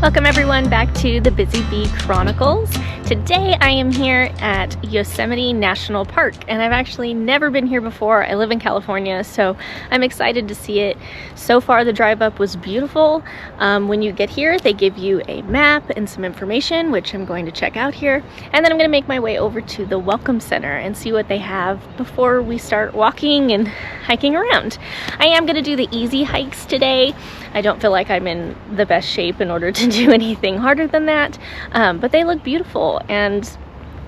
Welcome everyone back to the Busy Bee Chronicles. Today I am here at Yosemite National Park, and I've actually never been here before. I live in California, so I'm excited to see it. So far the drive up was beautiful. When you get here, they give you a map and some information, which I'm going to check out here. And then I'm going to make my way over to the Welcome Center and see what they have before we start walking and hiking around. I am going to do the easy hikes today. I don't feel like I'm in the best shape in order to do anything harder than that, but they look beautiful and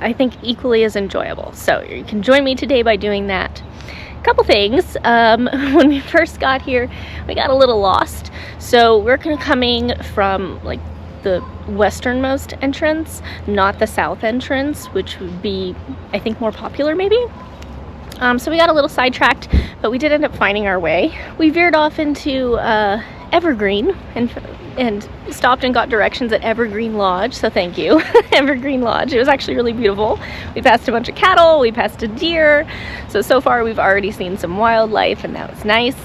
I think equally as enjoyable. So you can join me today by doing that. A couple things. When we first got here, we got a little lost. So we're coming from like the westernmost entrance, not the south entrance, which would be, I think, more popular maybe. So we got a little sidetracked, but we did end up finding our way. We veered off into Evergreen and stopped and got directions at Evergreen Lodge, so thank you. Evergreen Lodge. It was actually really beautiful. We passed a bunch of cattle, we passed a deer, so far we've already seen some wildlife, and that was nice.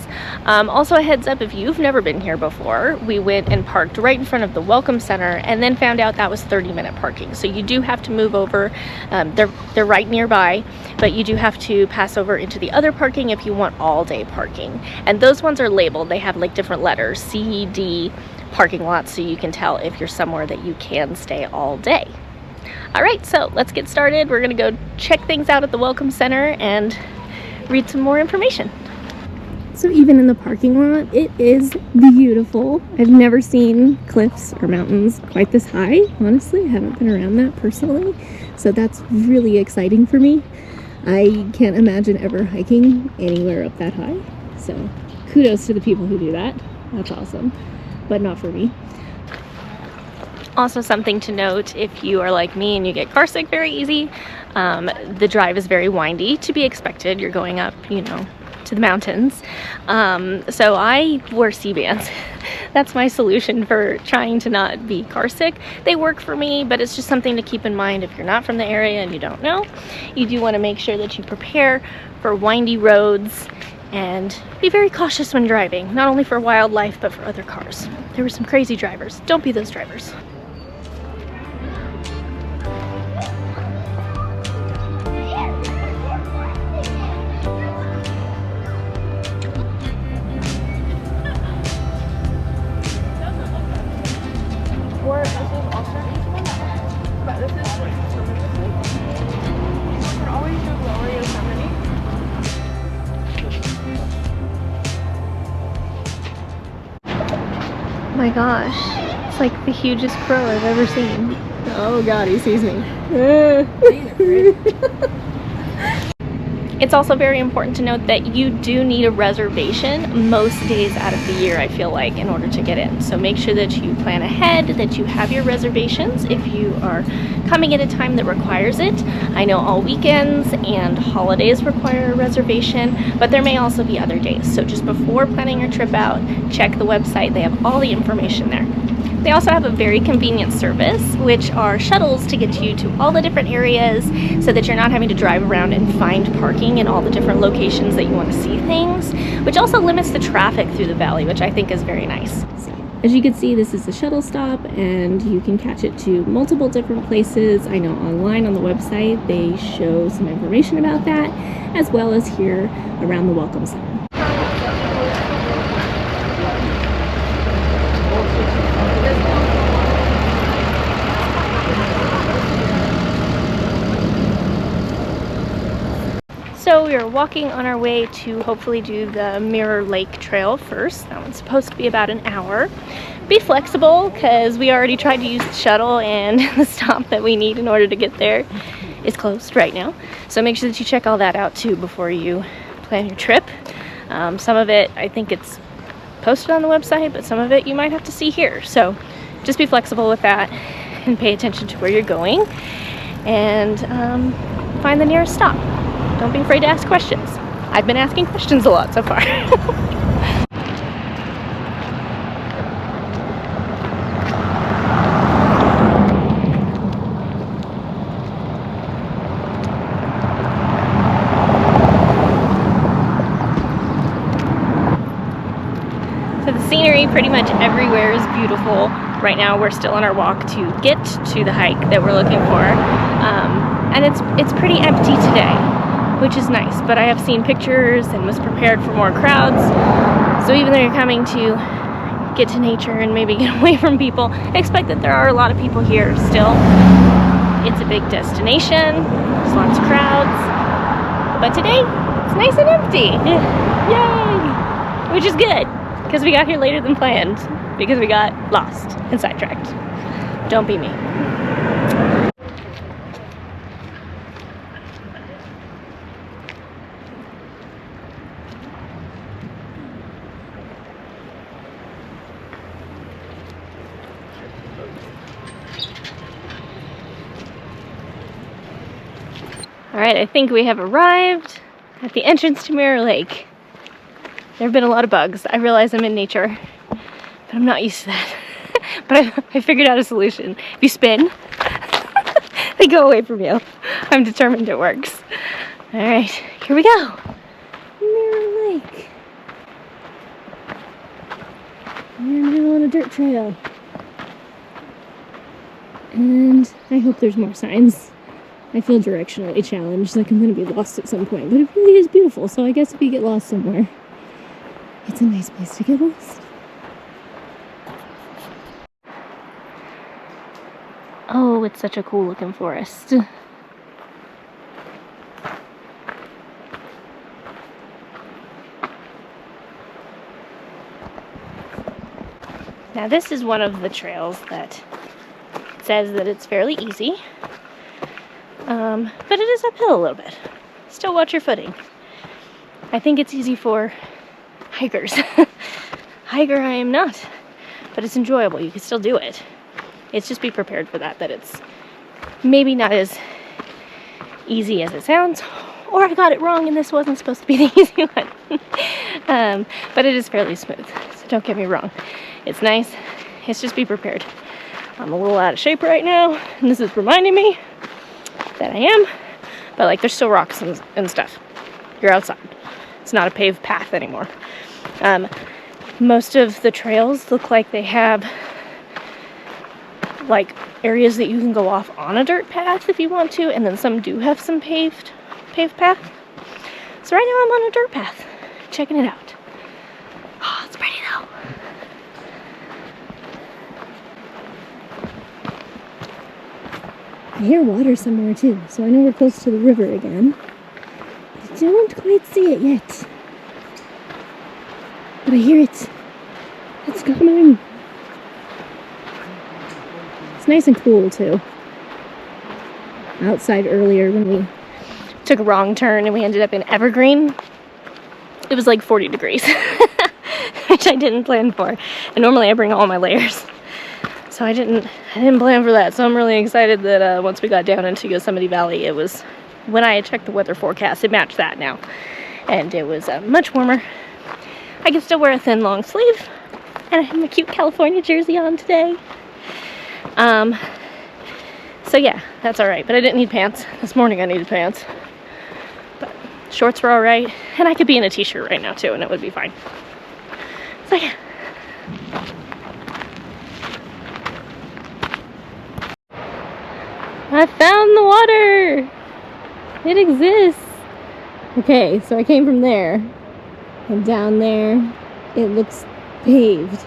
Also a heads up, if you've never been here before, we went and parked right in front of the Welcome Center and then found out that was 30-minute parking, so you do have to move over. They're right nearby, but you do have to pass over into the other parking if you want all-day parking, and those ones are labeled. They have like different letters, C, D, parking lots, so you can tell if you're somewhere that you can stay all day. All right, so let's get started. We're gonna go check things out at the Welcome Center and read some more information. So even in the parking lot, it is beautiful. I've never seen cliffs or mountains quite this high. Honestly, I haven't been around that personally, so that's really exciting for me. I can't imagine ever hiking anywhere up that high, so kudos to the people who do that. That's awesome, but not for me. Also something to note, if you are like me and you get car sick very easy, the drive is very windy, to be expected. You're going up, you know, to the mountains. So I wear C-bands. That's my solution for trying to not be car sick. They work for me, but it's just something to keep in mind if you're not from the area and you don't know. You do want to make sure that you prepare for windy roads and be very cautious when driving, not only for wildlife but for other cars. There were some crazy drivers. Don't be those drivers. My gosh, it's like the hugest crow I've ever seen. Oh god, he sees me. It's also very important to note that you do need a reservation most days out of the year, I feel like, in order to get in. So make sure that you plan ahead, that you have your reservations if you are coming at a time that requires it. I know all weekends and holidays require a reservation, but there may also be other days. So just before planning your trip out, check the website. They have all the information there. They also have a very convenient service, which are shuttles to get you to all the different areas so that you're not having to drive around and find parking in all the different locations that you want to see things, which also limits the traffic through the valley, which I think is very nice. As you can see, this is a shuttle stop and you can catch it to multiple different places. I know online on the website they show some information about that, as well as here around the Welcome Center. So we are walking on our way to hopefully do the Mirror Lake Trail first. That one's supposed to be about an hour. Be flexible because we already tried to use the shuttle and the stop that we need in order to get there is closed right now. So make sure that you check all that out too before you plan your trip. Some of it, I think it's posted on the website, but some of it you might have to see here. So just be flexible with that and pay attention to where you're going, and find the nearest stop. Don't be afraid to ask questions. I've been asking questions a lot so far. So the scenery pretty much everywhere is beautiful. Right now we're still on our walk to get to the hike that we're looking for. And it's pretty empty today, which is nice, but I have seen pictures and was prepared for more crowds. So even though you're coming to get to nature and maybe get away from people, expect that there are a lot of people here still. It's a big destination, there's lots of crowds, but today it's nice and empty. Yay! Which is good, because we got here later than planned, because we got lost and sidetracked. Don't be me. Alright, I think we have arrived at the entrance to Mirror Lake. There have been a lot of bugs. I realize I'm in nature, but I'm not used to that. But I figured out a solution. If you spin, they go away from you. I'm determined it works. Alright, here we go. Mirror Lake. We're now on a dirt trail. And I hope there's more signs. I feel directionally challenged, like I'm going to be lost at some point, but it really is beautiful, so I guess if you get lost somewhere, it's a nice place to get lost. Oh, it's such a cool looking forest. Now this is one of the trails that says that it's fairly easy. But it is uphill a little bit. Still watch your footing. I think it's easy for hikers. Hiker I am not, but it's enjoyable. You can still do it. It's just be prepared for that it's maybe not as easy as it sounds, or I got it wrong and this wasn't supposed to be the easy one. But it is fairly smooth, so don't get me wrong. It's nice. It's just be prepared. I'm a little out of shape right now, and this is reminding me that I am, but like there's still rocks and stuff. You're outside. It's not a paved path anymore. Most of the trails look like they have like areas that you can go off on a dirt path if you want to, and then some do have some paved path. So right now I'm on a dirt path, checking it out. Oh, it's pretty though. I hear water somewhere too, so I know we're close to the river again. I don't quite see it yet, but I hear it. It's coming. It's nice and cool too. Outside earlier when we took a wrong turn and we ended up in Evergreen, it was like 40 degrees, which I didn't plan for. And normally I bring all my layers. So I didn't plan for that, so I'm really excited that once we got down into Yosemite Valley, it was, when I had checked the weather forecast, it matched that now. And it was much warmer. I can still wear a thin long sleeve, and I have my cute California jersey on today. So yeah, that's alright, but I didn't need pants. This morning I needed pants. But shorts were alright, and I could be in a t-shirt right now too, and it would be fine. So yeah. I found the water! It exists! Okay, so I came from there, and down there, it looks paved.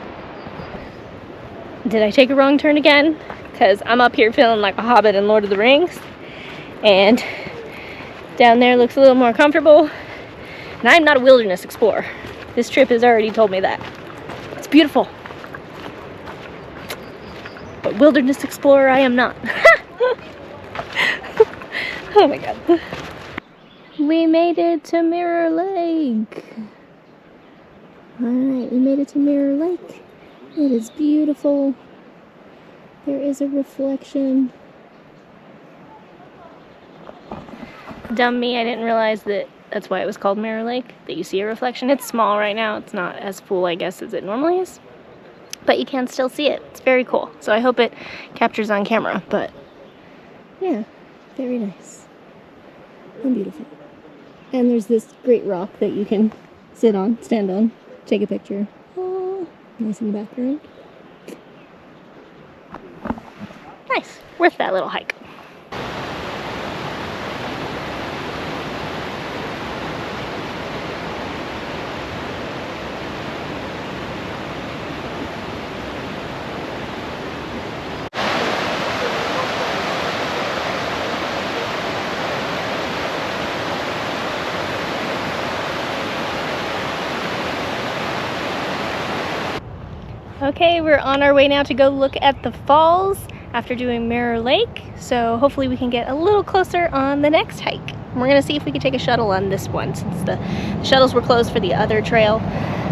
Did I take a wrong turn again? Because I'm up here feeling like a hobbit in Lord of the Rings, and down there looks a little more comfortable, and I'm not a wilderness explorer. This trip has already told me that. It's beautiful. But wilderness explorer I am not. Oh my god. We made it to Mirror Lake. Alright, we made it to Mirror Lake. It is beautiful. There is a reflection. Dumb me, I didn't realize that's why it was called Mirror Lake, that you see a reflection. It's small right now. It's not as full, I guess, as it normally is. But you can still see it. It's very cool. So I hope it captures on camera. But yeah, very nice. And beautiful. And there's this great rock that you can sit on, stand on, take a picture. Oh, nice in the background. Nice. Worth that little hike. Okay, we're on our way now to go look at the falls after doing Mirror Lake. So hopefully we can get a little closer on the next hike. We're gonna see if we can take a shuttle on this one since the shuttles were closed for the other trail,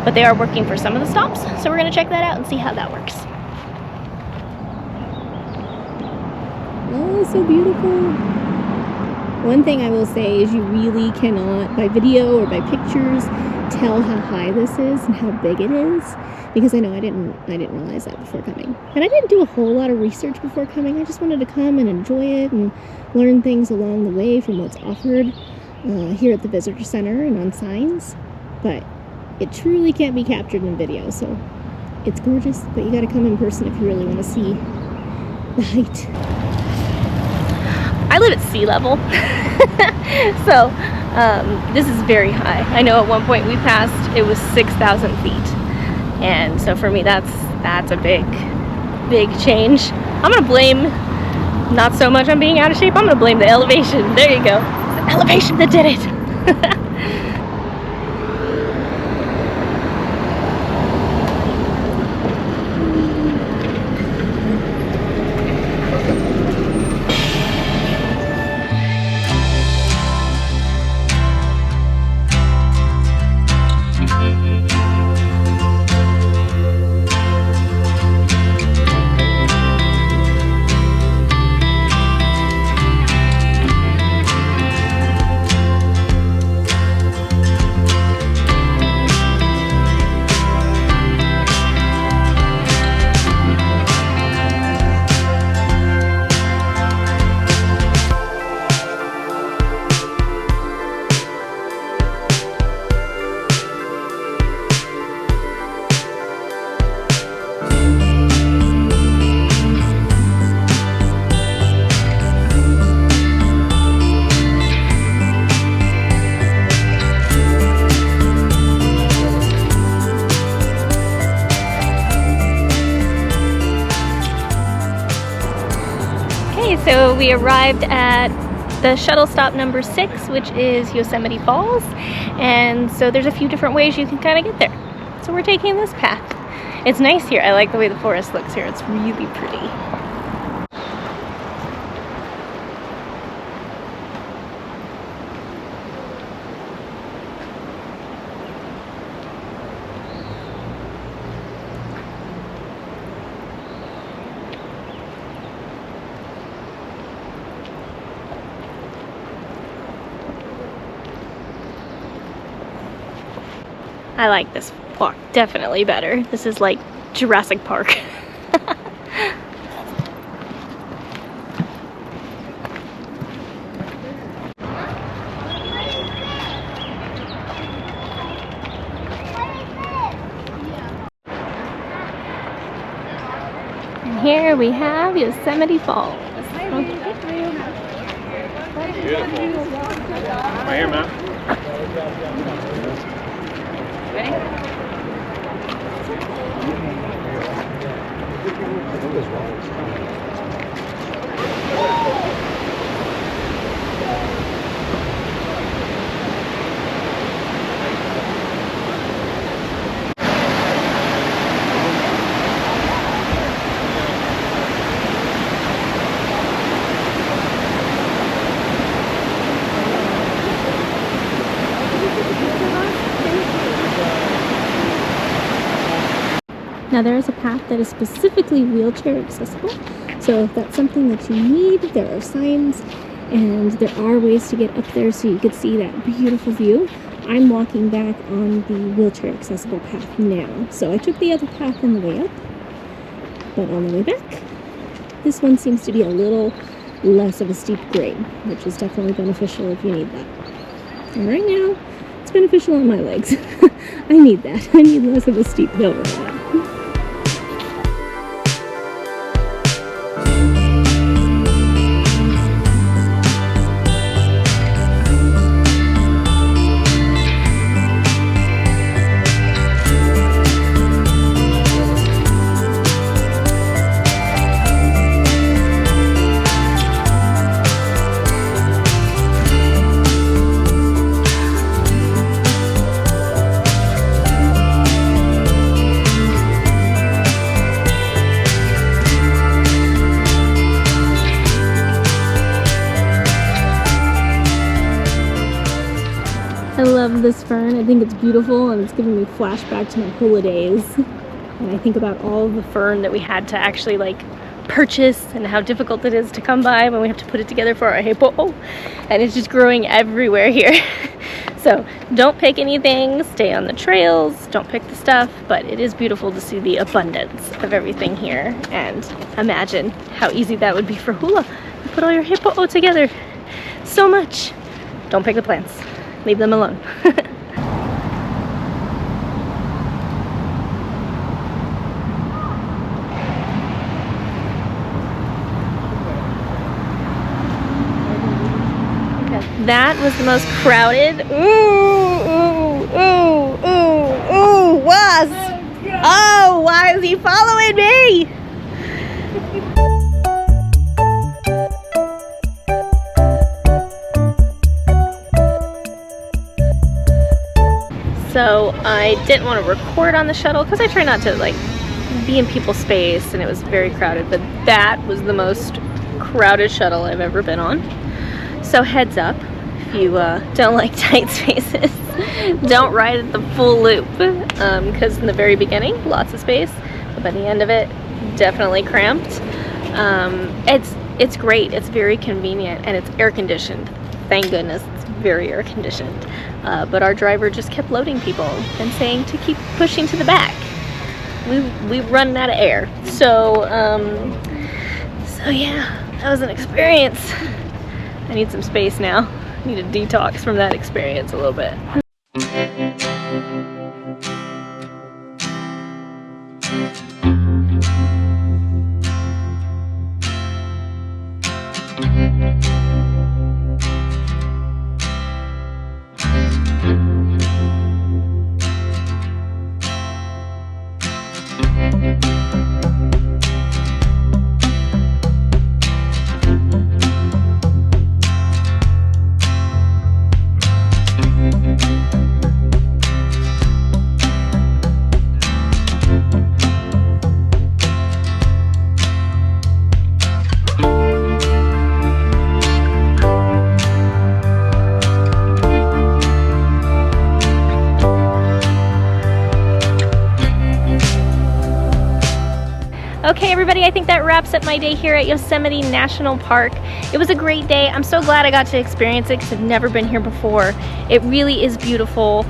but they are working for some of the stops. So we're gonna check that out and see how that works. Oh, so beautiful. One thing I will say is you really cannot, by video or by pictures, tell how high this is and how big it is, because I know I didn't realize that before coming. And I didn't do a whole lot of research before coming. I just wanted to come and enjoy it and learn things along the way from what's offered here at the visitor center and on signs. But it truly can't be captured in video, so it's gorgeous, but you gotta come in person if you really want to see the height. I live at sea level, so this is very high. I know at one point we passed, it was 6,000 feet. And so for me, that's a big change. I'm gonna blame, not so much on being out of shape, I'm gonna blame the elevation. There you go. It's the elevation that did it. So we arrived at the shuttle stop number 6, which is Yosemite Falls, and so there's a few different ways you can kind of get there. So we're taking this path. It's nice here. I like the way the forest looks here. It's really pretty. I like this walk definitely better. This is like Jurassic Park. And here we have Yosemite Falls. Beautiful. Right here, Matt. Now there is a path that is specifically wheelchair accessible, so if that's something that you need, there are signs and there are ways to get up there so you could see that beautiful view. I'm walking back on the wheelchair accessible path now. So I took the other path on the way up, but on the way back, this one seems to be a little less of a steep grade, which is definitely beneficial if you need that. And right now, it's beneficial on my legs. I need that. I need less of a steep hill right now. I love this fern. I think it's beautiful and it's giving me flashback to my hula days. And I think about all of the fern that we had to actually like purchase and how difficult it is to come by when we have to put it together for our hippo. And it's just growing everywhere here. So don't pick anything, stay on the trails, don't pick the stuff, but it is beautiful to see the abundance of everything here. And imagine how easy that would be for hula. You put all your hippo together. So much. Don't pick the plants. Leave them alone. That was the most crowded. Was. Oh, why is he following me? So I didn't want to record on the shuttle because I try not to like be in people's space, and it was very crowded, but that was the most crowded shuttle I've ever been on. So heads up, if you don't like tight spaces, don't ride at the full loop, because in the very beginning, lots of space, but by the end of it, definitely cramped. It's great, it's very convenient, and it's air conditioned. Thank goodness, it's very air conditioned. But our driver just kept loading people and saying to keep pushing to the back. We run out of air. So yeah, that was an experience. I need some space now. I need a detox from that experience a little bit. Okay everybody, I think that wraps up my day here at Yosemite National Park. It was a great day. I'm so glad I got to experience it because I've never been here before. It really is beautiful.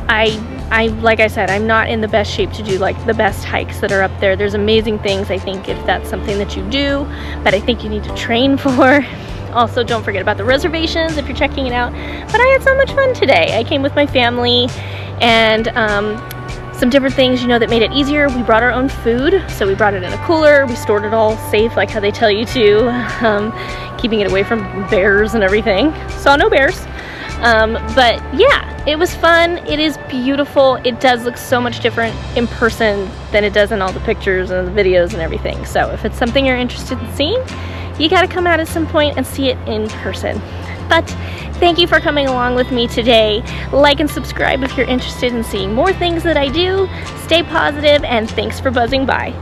Like I said, I'm not in the best shape to do like the best hikes that are up there. There's amazing things, I think, if that's something that you do, but I think you need to train for. Also, don't forget about the reservations if you're checking it out. But I had so much fun today. I came with my family, and some different things, you know, that made it easier. We brought our own food, so we brought it in a cooler. We stored it all safe, like how they tell you to, keeping it away from bears and everything. Saw no bears. But yeah, it was fun. It is beautiful. It does look so much different in person than it does in all the pictures and the videos and everything. So if it's something you're interested in seeing, you gotta come out at some point and see it in person. But thank you for coming along with me today. Like and subscribe if you're interested in seeing more things that I do. Stay positive, and thanks for buzzing by.